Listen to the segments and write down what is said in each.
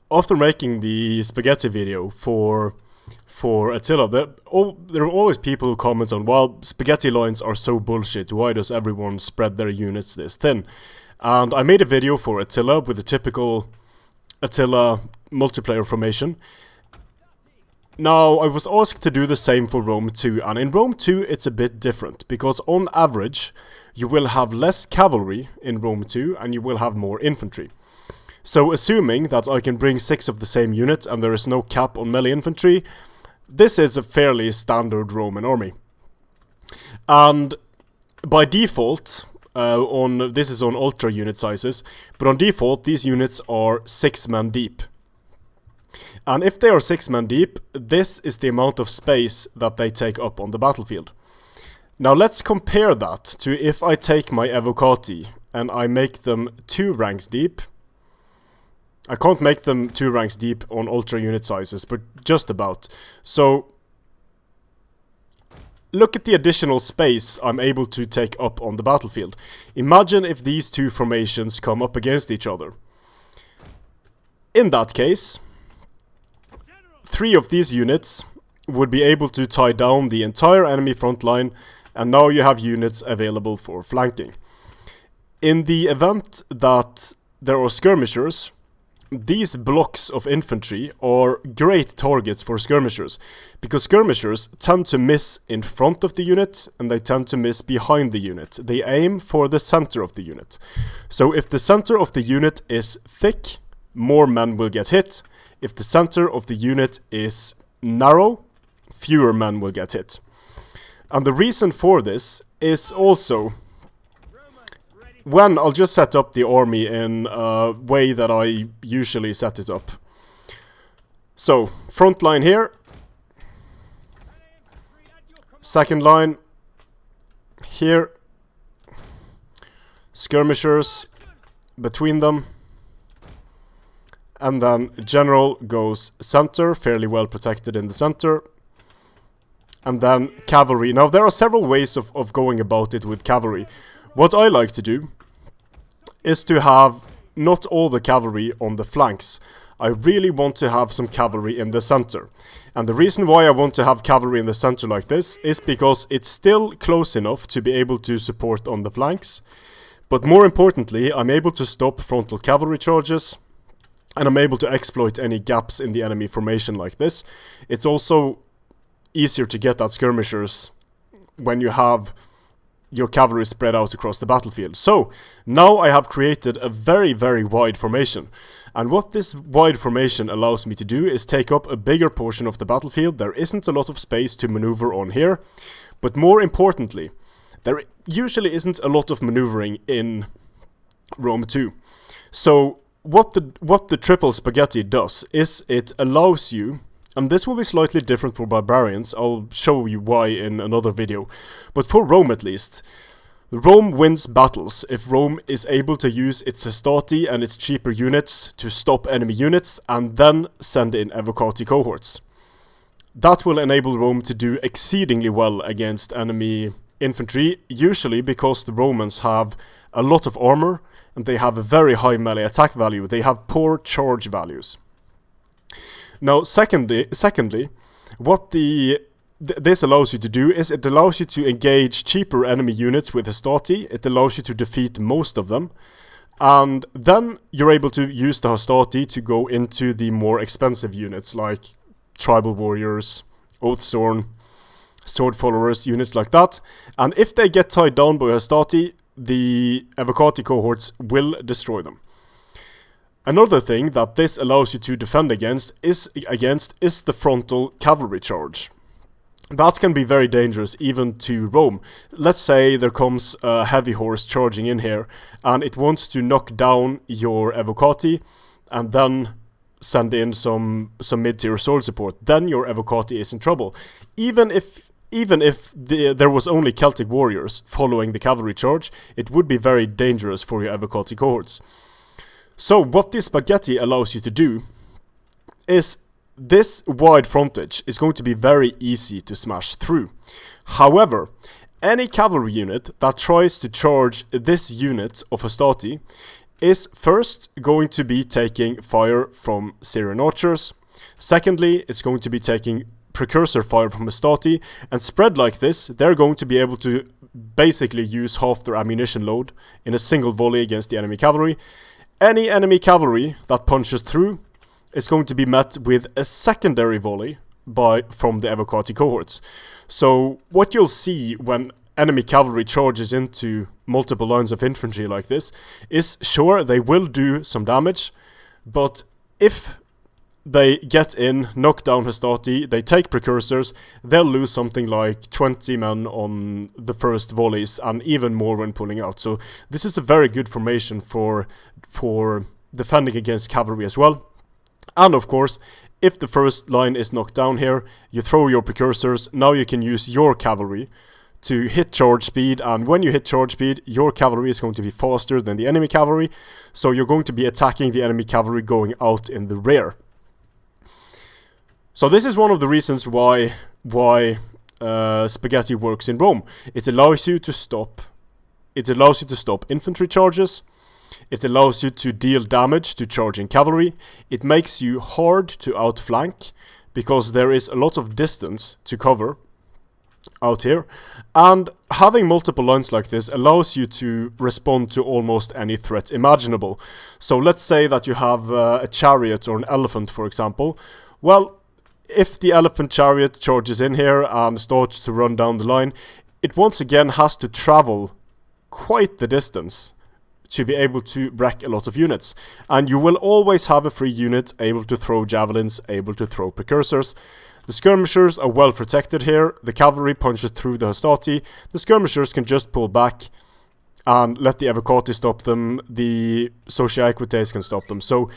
after making the spaghetti video for Attila, there are always people who comment on, well, spaghetti lines are so bullshit, why does everyone spread their units this thin? And I made a video for Attila with the typical Attila multiplayer formation. Now, I was asked to do the same for Rome 2, and in Rome 2 it's a bit different, because on average you will have less cavalry in Rome 2 and you will have more infantry. So assuming that I can bring 6 of the same unit and there is no cap on melee infantry, this is a fairly standard Roman army. And by default, this is on ultra unit sizes, but on default these units are 6 men deep. And if they are 6 men deep, this is the amount of space that they take up on the battlefield. Now let's compare that to if I take my Evocati and I make them 2 ranks deep. I can't make them 2 ranks deep on ultra unit sizes, but just about. So look at the additional space I'm able to take up on the battlefield. Imagine if these two formations come up against each other. In that case, 3 of these units would be able to tie down the entire enemy front line, and now you have units available for flanking. In the event that there are skirmishers, these blocks of infantry are great targets for skirmishers, because skirmishers tend to miss in front of the unit and they tend to miss behind the unit. They aim for the center of the unit. So if the center of the unit is thick, more men will get hit. If the center of the unit is narrow, fewer men will get hit. And the reason for this is also, when I'll just set up the army in a way that I usually set it up. So, front line here. Second line here. Skirmishers between them. And then general goes center, fairly well protected in the center. And then cavalry. Now there are several ways of going about it with cavalry. What I like to do is to have not all the cavalry on the flanks. I really want to have some cavalry in the center. And the reason why I want to have cavalry in the center like this is because it's still close enough to be able to support on the flanks. But more importantly, I'm able to stop frontal cavalry charges. And I'm able to exploit any gaps in the enemy formation like this. It's also easier to get at skirmishers when you have your cavalry spread out across the battlefield. So, now I have created a very, very wide formation. And what this wide formation allows me to do is take up a bigger portion of the battlefield. There isn't a lot of space to maneuver on here. But more importantly, there usually isn't a lot of maneuvering in Rome 2. So, what the triple spaghetti does is it allows you, and this will be slightly different for barbarians, I'll show you why in another video, but for Rome at least, Rome wins battles if Rome is able to use its Pastati and its cheaper units to stop enemy units and then send in Evocati cohorts. That will enable Rome to do exceedingly well against enemy infantry, usually because the Romans have a lot of armor and they have a very high melee attack value. They have poor charge values. Now, secondly, what this allows you to do is it allows you to engage cheaper enemy units with Hastati. It allows you to defeat most of them. And then you're able to use the Hastati to go into the more expensive units like Tribal Warriors, Oathsworn, Sword Followers, units like that. And if they get tied down by Hastati, the Evocati cohorts will destroy them. Another thing that this allows you to defend against is the frontal cavalry charge. That can be very dangerous even to Rome. Let's say there comes a heavy horse charging in here and it wants to knock down your Evocati and then send in some mid-tier sword support. Then your Evocati is in trouble. Even if there was only Celtic warriors following the cavalry charge, it would be very dangerous for your Evocati cohorts. So what this spaghetti allows you to do is this wide frontage is going to be very easy to smash through. However, any cavalry unit that tries to charge this unit of Hastati is first going to be taking fire from Syrian archers. Secondly, it's going to be taking precursor fire from Pastati, and spread like this, they're going to be able to basically use half their ammunition load in a single volley against the enemy cavalry. Any enemy cavalry that punches through is going to be met with a secondary volley from the Evocati cohorts. So what you'll see when enemy cavalry charges into multiple lines of infantry like this is, sure, they will do some damage, but if they get in, knock down Pastati, they take precursors, they'll lose something like 20 men on the first volleys, and even more when pulling out. So this is a very good formation for defending against cavalry as well. And of course, if the first line is knocked down here, you throw your precursors, now you can use your cavalry to hit charge speed, and when you hit charge speed, your cavalry is going to be faster than the enemy cavalry, so you're going to be attacking the enemy cavalry going out in the rear. So this is one of the reasons why Spaghetti works in Rome. It allows you to stop infantry charges. It allows you to deal damage to charging cavalry. It makes you hard to outflank because there is a lot of distance to cover out here. And having multiple lines like this allows you to respond to almost any threat imaginable. So let's say that you have a chariot or an elephant, for example. Well, if the elephant chariot charges in here and starts to run down the line, it once again has to travel quite the distance to be able to wreck a lot of units. And you will always have a free unit able to throw javelins, able to throw precursors. The skirmishers are well protected here. The cavalry punches through the Pastati. The skirmishers can just pull back and let the Evocati stop them. The Sociaequites can stop them. So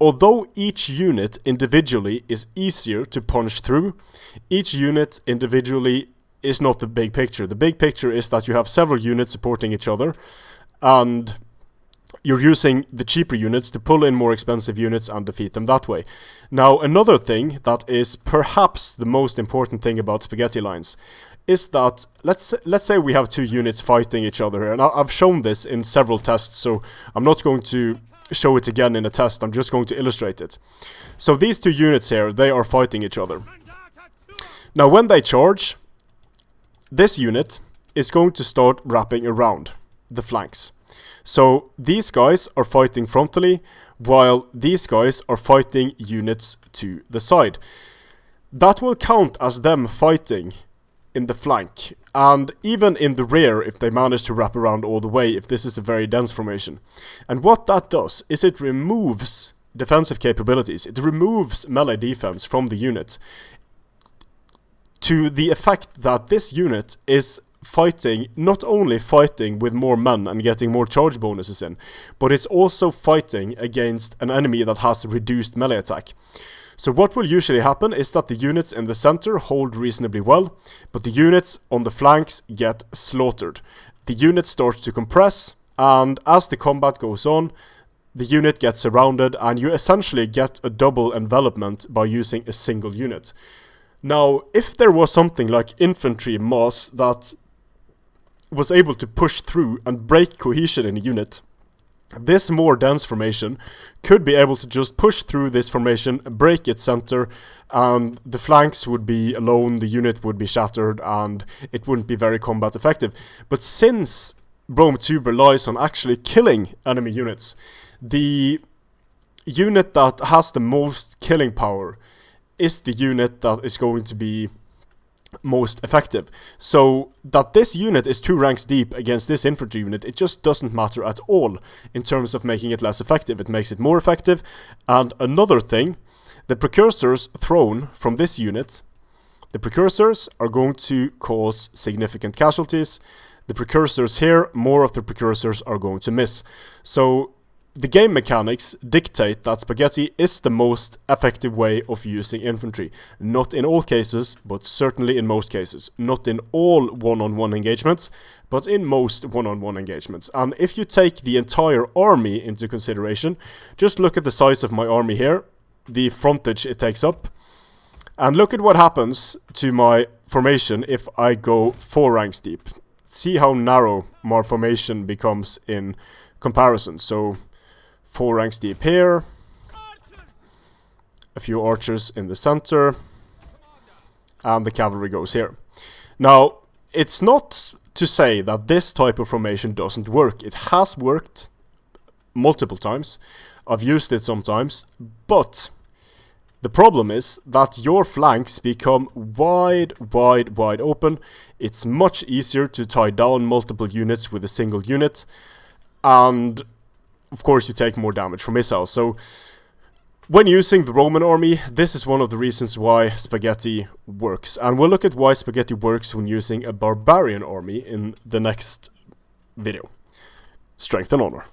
although each unit individually is easier to punch through, each unit individually is not the big picture. The big picture is that you have several units supporting each other, and you're using the cheaper units to pull in more expensive units and defeat them that way. Now, another thing that is perhaps the most important thing about spaghetti lines is that, let's say we have two units fighting each other here, and I've shown this in several tests, so I'm not going to show it again in a test, I'm just going to illustrate it. So these two units here, they are fighting each other. Now when they charge, this unit is going to start wrapping around the flanks. So these guys are fighting frontally, while these guys are fighting units to the side. That will count as them fighting in the flank, and even in the rear if they manage to wrap around all the way, if this is a very dense formation. And what that does is it removes defensive capabilities, it removes melee defense from the unit, to the effect that this unit is not only fighting with more men and getting more charge bonuses in, but it's also fighting against an enemy that has reduced melee attack. So what will usually happen is that the units in the center hold reasonably well, but the units on the flanks get slaughtered. The unit starts to compress, and as the combat goes on, the unit gets surrounded, and you essentially get a double envelopment by using a single unit. Now, if there was something like infantry mass that was able to push through and break cohesion in a unit, this more dense formation could be able to just push through this formation, break its center, and the flanks would be alone, the unit would be shattered, and it wouldn't be very combat effective. But since Rome 2 relies on actually killing enemy units, the unit that has the most killing power is the unit that is going to be most effective. So that this unit is 2 ranks deep against this infantry unit, it just doesn't matter at all in terms of making it less effective. It makes it more effective. And another thing, the precursors thrown from this unit, the precursors are going to cause significant casualties. The precursors here, more of the precursors are going to miss. So the game mechanics dictate that spaghetti is the most effective way of using infantry. Not in all cases, but certainly in most cases. Not in all one-on-one engagements, but in most one-on-one engagements. And if you take the entire army into consideration, just look at the size of my army here, the frontage it takes up, and look at what happens to my formation if I go 4 ranks deep. See how narrow my formation becomes in comparison. So 4 ranks deep here. A few archers in the center. And the cavalry goes here. Now, it's not to say that this type of formation doesn't work. It has worked multiple times. I've used it sometimes, but the problem is that your flanks become wide open. It's much easier to tie down multiple units with a single unit, and of course you take more damage from missiles. So when using the Roman army, this is one of the reasons why Spaghetti works. And we'll look at why Spaghetti works when using a barbarian army in the next video. Strength and honor.